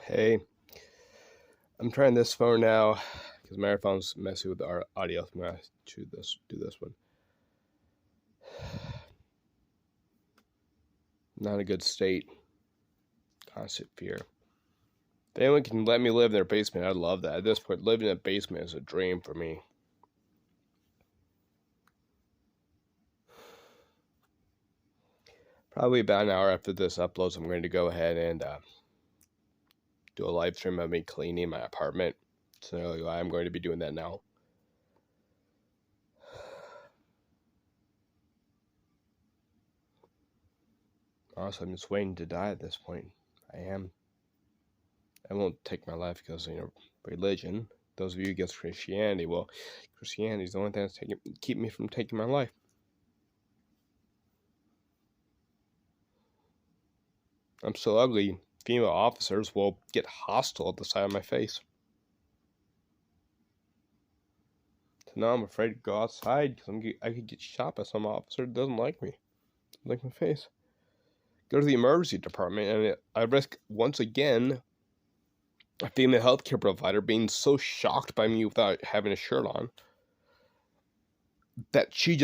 Hey, I'm trying this phone now because my phone's messy with our audio. I'm gonna do this one. Not in a good state. Constant fear. If anyone can let me live in their basement, I'd love that. At this point, living in a basement is a dream for me. Probably about an hour after this uploads, I'm going to go ahead and do a live stream of me cleaning my apartment. So I'm going to be doing that now. Honestly, I'm just waiting to die at this point. I am. I won't take my life because, religion. Those of you against Christianity, well, Christianity is the only thing that's keep me from taking my life. I'm so ugly, female officers will get hostile at the sight of my face. So now I'm afraid to go outside because I could get shot by some officer that doesn't like me, like my face. Go to the emergency department, and I risk once again a female healthcare provider being so shocked by me without having a shirt on that she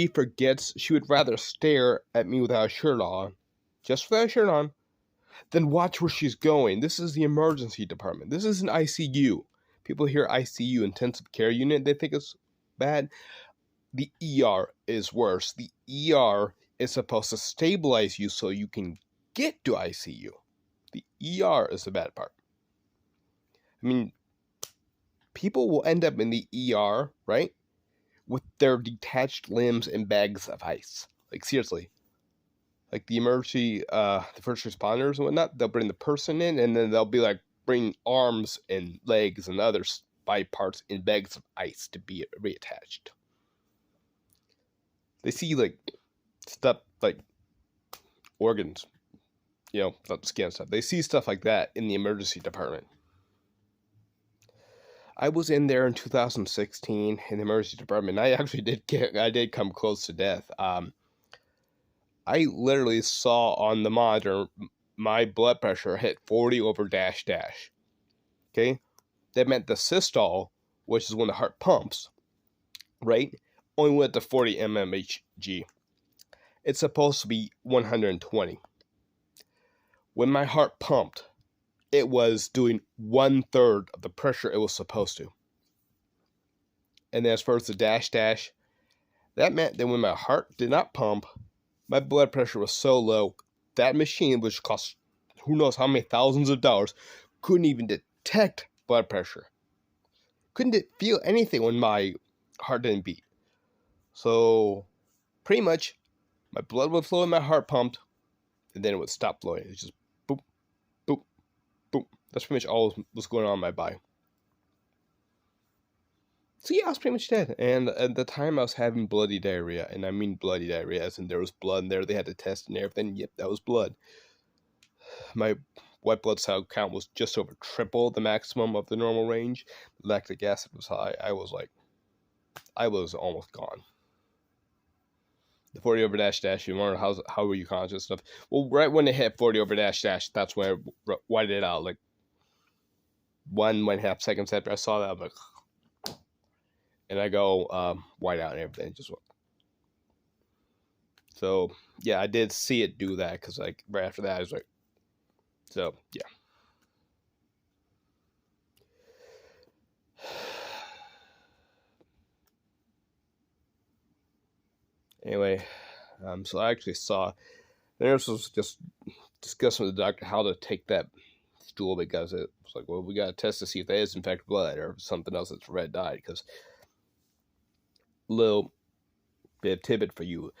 forgets she would rather stare at me without a shirt on, just without a shirt on, than watch where she's going. This is the emergency department. This is an ICU. People hear ICU, intensive care unit, they think it's bad. The ER is worse. The ER is supposed to stabilize you so you can get to ICU. The ER is the bad part. I mean, people will end up in the ER, right, with their detached limbs and bags of ice. Like, seriously. Like, the emergency, the first responders and whatnot, they'll bring the person in, and then they'll be like, bring arms and legs and other body parts in bags of ice to be reattached. They see, like, stuff, like, organs, not skin stuff. They see stuff like that in the emergency department. I was in there in 2016 in the emergency department. I actually did come close to death. I literally saw on the monitor my blood pressure hit 40 over dash dash. Okay? That meant the systole, which is when the heart pumps, right, only went to 40 mmHg. It's supposed to be 120. When my heart pumped, it was doing 1/3 of the pressure it was supposed to. And then as far as the dash dash, that meant that when my heart did not pump, my blood pressure was so low, that machine, which cost who knows how many thousands of dollars, couldn't even detect blood pressure. Couldn't feel anything when my heart didn't beat. So, pretty much, my blood would flow and my heart pumped, and then it would stop flowing. It's just boop, boop, boop. That's pretty much all was going on in my body. So yeah, I was pretty much dead. And at the time, I was having bloody diarrhea. And I mean bloody diarrhea, as in there was blood in there. They had to test and everything. Yep, that was blood. My white blood cell count was just over triple the maximum of the normal range. Lactic acid was high. I was almost gone. The 40 over dash dash, you wonder how were you conscious stuff. Well, right when it hit 40 over dash dash, that's when I whited it out. Like 1.5 seconds after I saw that, I'm like, and I go white out and everything. Just so yeah, I did see it do that because like right after that I was like, so yeah. Anyway, so I actually saw the nurse was just discussing with the doctor how to take that stool because it was like, well, we got to test to see if that is in fact blood or something else that's red dyed. Because little bit of tidbit for you,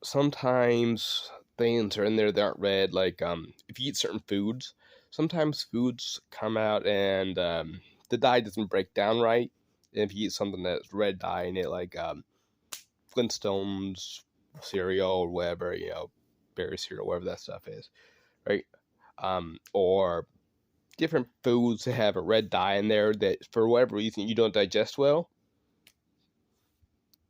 sometimes things are in there that aren't red. Like if you eat certain foods, sometimes foods come out and the dye doesn't break down right. And if you eat something that's red dye in it, like Flintstones cereal or whatever, berry cereal, whatever that stuff is, right? Or different foods that have a red dye in there that for whatever reason you don't digest well,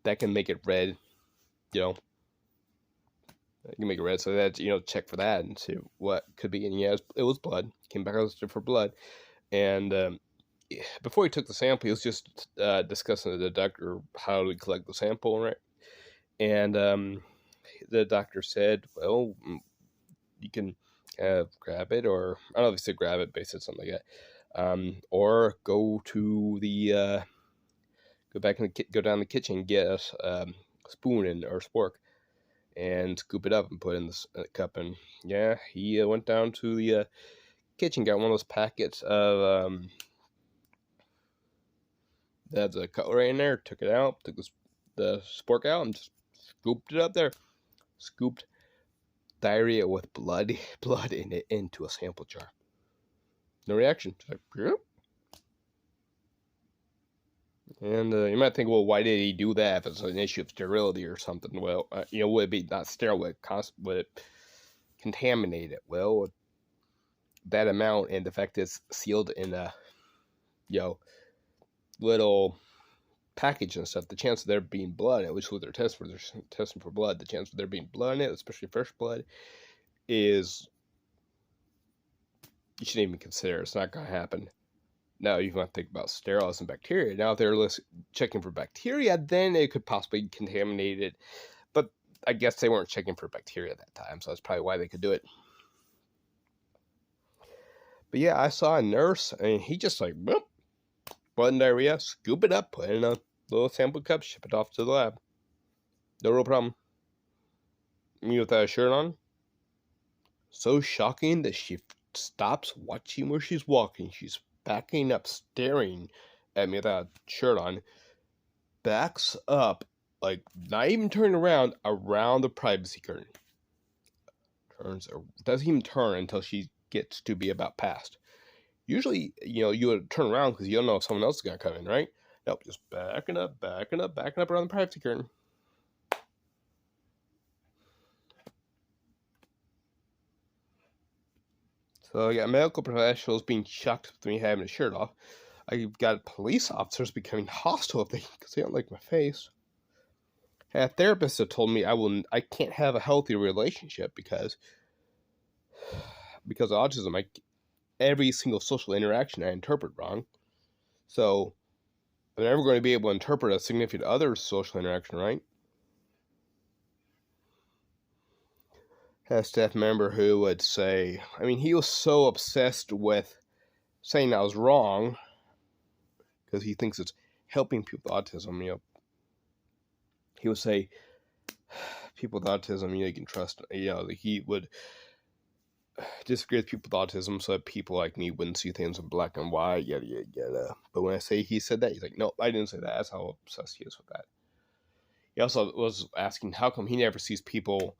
that can make it red, You can make it red, so that check for that and see what could be. And yeah, it was blood. Came back positive for blood, and before he took the sample, he was just discussing with the doctor how to collect the sample, right? And the doctor said, "Well, you can grab it, or I don't know if he said grab it, but he said something like that, or go to the go back in the go down the kitchen, and get a spoon and or spork, and scoop it up and put it in the cup." And yeah, he went down to the kitchen, got one of those packets of that's a cutlery in there, took it out, took the spork out, and just scooped it up there. Scooped diarrhea with blood in it into a sample jar. No reaction. Just like, yep. And you might think, well, why did he do that? If it's an issue of sterility or something, well, would it be not sterile? Would it contaminate it? Well, that amount and the fact it's sealed in a little package and stuff, the chance of there being blood, at least with their test, where they're testing for blood, the chance of there being blood in it, especially fresh blood, is you shouldn't even consider. It's not going to happen. Now you want to think about sterilizing bacteria. Now if they're checking for bacteria, then it could possibly contaminate it. But I guess they weren't checking for bacteria at that time, so that's probably why they could do it. But yeah, I saw a nurse, and he just like, blood and diarrhea, scoop it up, put it in a little sample cup, ship it off to the lab. No real problem. Me without a shirt on. So shocking that she stops watching where she's walking. She's backing up, staring at me without a shirt on. Backs up, like not even turning around the privacy curtain. Doesn't even turn until she gets to be about past. Usually, you would turn around because you don't know if someone else is going to come in, right? Nope, just backing up around the privacy curtain. So I got medical professionals being shocked with me having a shirt off. I've got police officers becoming hostile because they don't like my face. I had therapists that told me I can't have a healthy relationship because of autism. Every single social interaction I interpret wrong. So I'm never going to be able to interpret a significant other's social interaction right. Had a staff member who would say, he was so obsessed with saying I was wrong because he thinks it's helping people with autism. He would say, people with autism, you can trust. He would disagree with people with autism so that people like me wouldn't see things in black and white, yada, yada, yada. But when I say he said that, he's like, no, I didn't say that. That's how obsessed he is with that. He also was asking how come he never sees people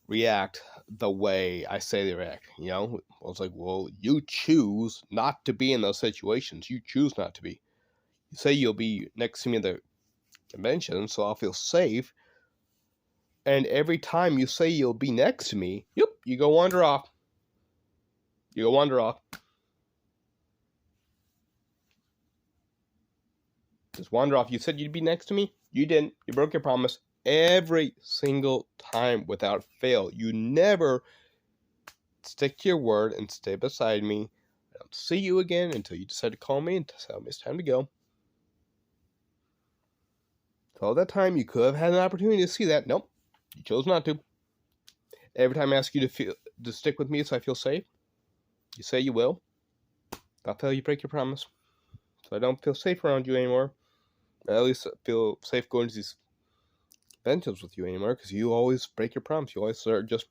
react the way I say they react. I was like, well, you choose not to be in those situations. You choose not to be. You say you'll be next to me at the convention, so I'll feel safe. And every time you say you'll be next to me, yep, you go wander off. You go wander off. Just wander off. You said you'd be next to me. You didn't. You broke your promise every single time without fail. You never stick to your word and stay beside me. I don't see you again until you decide to call me and tell me it's time to go. So all that time you could have had an opportunity to see that. Nope. You chose not to. Every time I ask you to stick with me so I feel safe, you say you will. Without fail, you break your promise. So I don't feel safe around you anymore. I at least feel safe going to these conventions with you anymore because you always break your promise. You always start just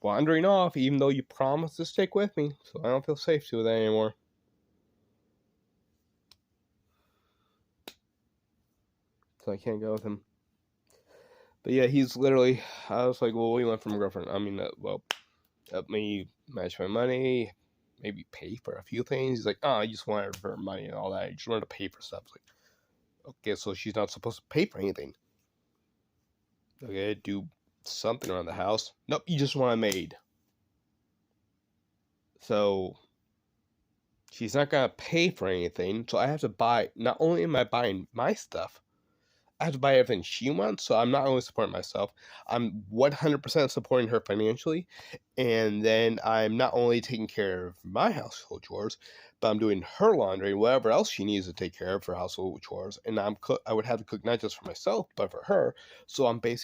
wandering off even though you promised to stick with me. So I don't feel safe to do that anymore. So I can't go with him. But yeah, he's literally, I was like, well, what do you want from a girlfriend? Help me match my money, maybe pay for a few things. He's like, I just wanted her money and all that. I just wanted to pay for stuff. It's like, okay, so she's not supposed to pay for anything. Okay, do something around the house. Nope, you just want a maid. So she's not gonna pay for anything. So I have to buy. Not only am I buying my stuff, I have to buy everything she wants, so I'm not only supporting myself, I'm 100% supporting her financially, and then I'm not only taking care of my household chores, but I'm doing her laundry and whatever else she needs to take care of for household chores, and I would have to cook not just for myself, but for her, so I'm paying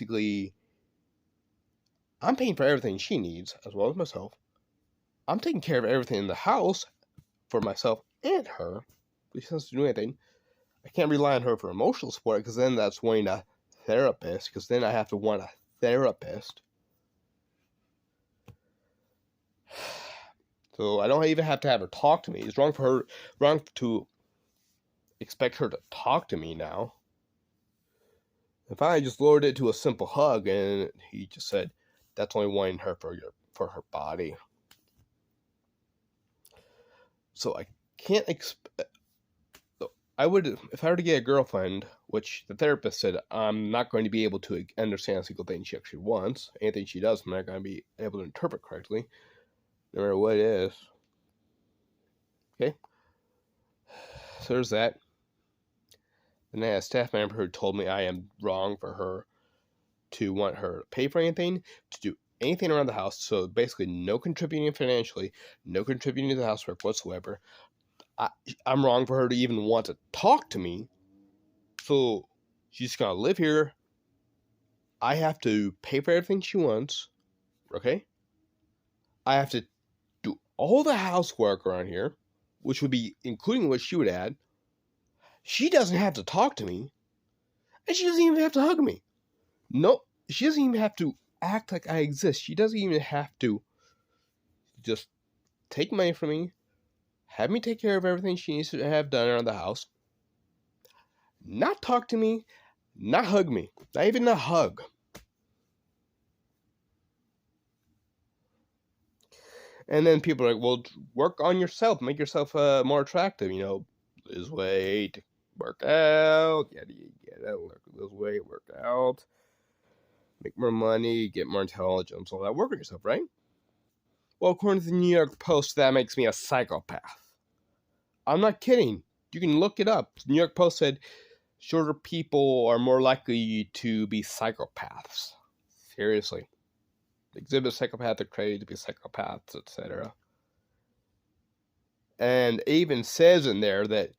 for everything she needs, as well as myself. I'm taking care of everything in the house for myself and her, but she doesn't do anything. I can't rely on her for emotional support because then that's wanting a therapist. Because then I have to want a therapist. So I don't even have to have her talk to me. It's wrong to expect her to talk to me now. If I just lowered it to a simple hug and he just said, "That's only wanting her for her body." So I can't expect. I would, if I were to get a girlfriend, which the therapist said I'm not going to be able to understand a single thing she actually wants. Anything she does, I'm not going to be able to interpret correctly, no matter what it is. Okay? So there's that. Then I had a staff member who told me I am wrong for her to want her to pay for anything, to do anything around the house. So basically, no contributing financially, no contributing to the housework whatsoever. I'm wrong for her to even want to talk to me. So she's going to live here. I have to pay for everything she wants, okay? I have to do all the housework around here, which would be including what she would add. She doesn't have to talk to me, and she doesn't even have to hug me. No, she doesn't even have to act like I exist. She doesn't even have to just take money from me, have me take care of everything she needs to have done around the house, not talk to me, not hug me, not even a hug. And then people are like, well, work on yourself. Make yourself more attractive. Lose weight, work out. Lose weight, work out. Make more money, get more intelligence. All that. Work on yourself, right? Well, according to the New York Post, that makes me a psychopath. I'm not kidding. You can look it up. The New York Post said shorter people are more likely to be psychopaths. Seriously. Exhibit psychopathic traits, to be psychopaths, etc. And it even says in there that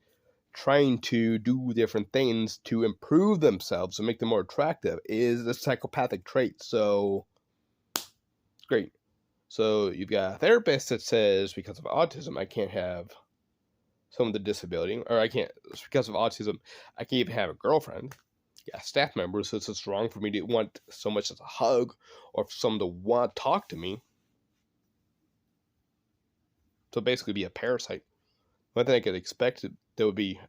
trying to do different things to improve themselves and make them more attractive is a psychopathic trait. So, great. So, you've got a therapist that says because of autism, I can't have someone with a disability, or because of autism, I can't even have a girlfriend. Yeah, staff member says it's wrong for me to want so much as a hug or for someone to want to talk to me. So basically be a parasite. One thing I could expect that would be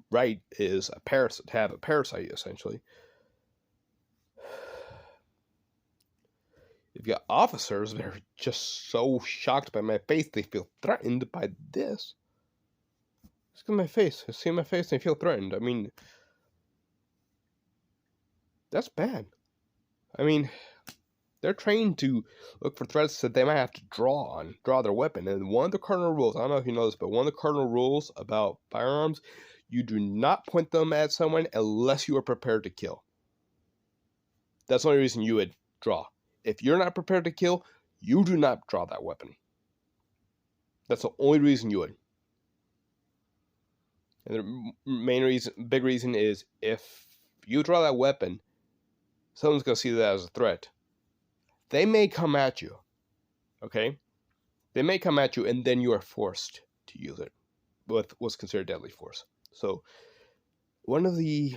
right is a parasite, to have a parasite essentially. You've got officers that are just so shocked by my face they feel threatened by this. Look at my face. I see my face and I feel threatened. I mean, that's bad. I mean, they're trained to look for threats that they might have to draw their weapon. And one of the cardinal rules, I don't know if you know this, but one of the cardinal rules about firearms, you do not point them at someone unless you are prepared to kill. That's the only reason you would draw. If you're not prepared to kill, you do not draw that weapon. That's the only reason you would. And the big reason is if you draw that weapon, someone's going to see that as a threat. They may come at you, okay? They may come at you, and then you are forced to use it with what's considered deadly force. So, one of the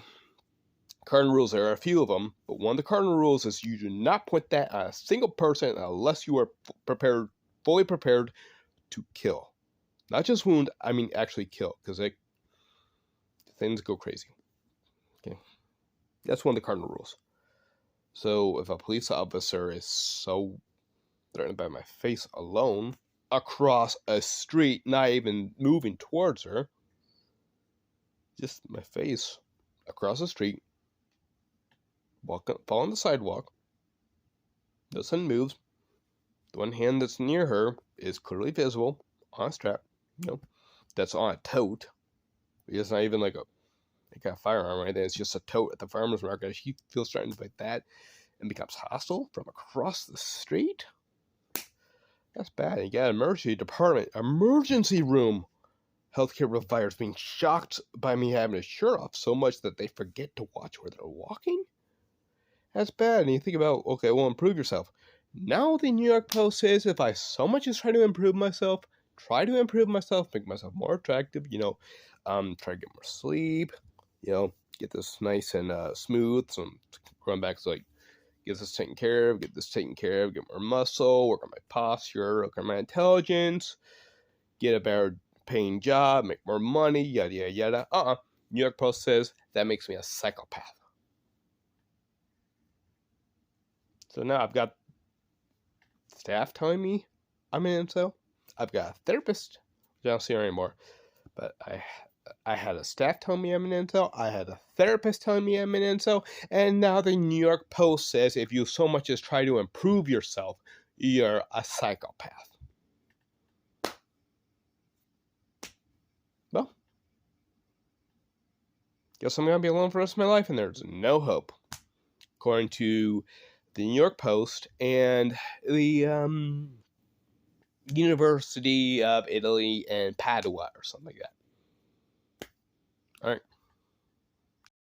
cardinal rules, there are a few of them, but one of the cardinal rules is you do not point that at a single person unless you are fully prepared to kill. Not just wound, I mean actually kill, because things go crazy. Okay, that's one of the cardinal rules. So if a police officer is so threatened by my face alone, across a street, not even moving towards her, just my face across the street, fall on the sidewalk, nothing moves, the one hand that's near her is clearly visible on a strap, that's on a tote. It's not even like a firearm or anything. It's just a tote at the farmer's market. He feels threatened by that and becomes hostile from across the street. That's bad. You got an emergency department, emergency room. Healthcare providers being shocked by me having to shirt off so much that they forget to watch where they're walking. That's bad. And you think about, okay, well, improve yourself. Now the New York Post says if I so much as try to improve myself, make myself more attractive, try to get more sleep, get this nice and smooth, some going back to like get this taken care of, get more muscle, work on my posture, work on my intelligence, get a better paying job, make more money, yada yada yada. New York Post says that makes me a psychopath. So now I've got staff telling me I'm an incel. I've got a therapist, which I don't see her anymore, but I had a staff telling me I'm an incel. I had a therapist telling me I'm an incel. And now the New York Post says if you so much as try to improve yourself, you're a psychopath. Well, guess I'm going to be alone for the rest of my life, and there's no hope. According to the New York Post and the University of Italy and Padua or something like that.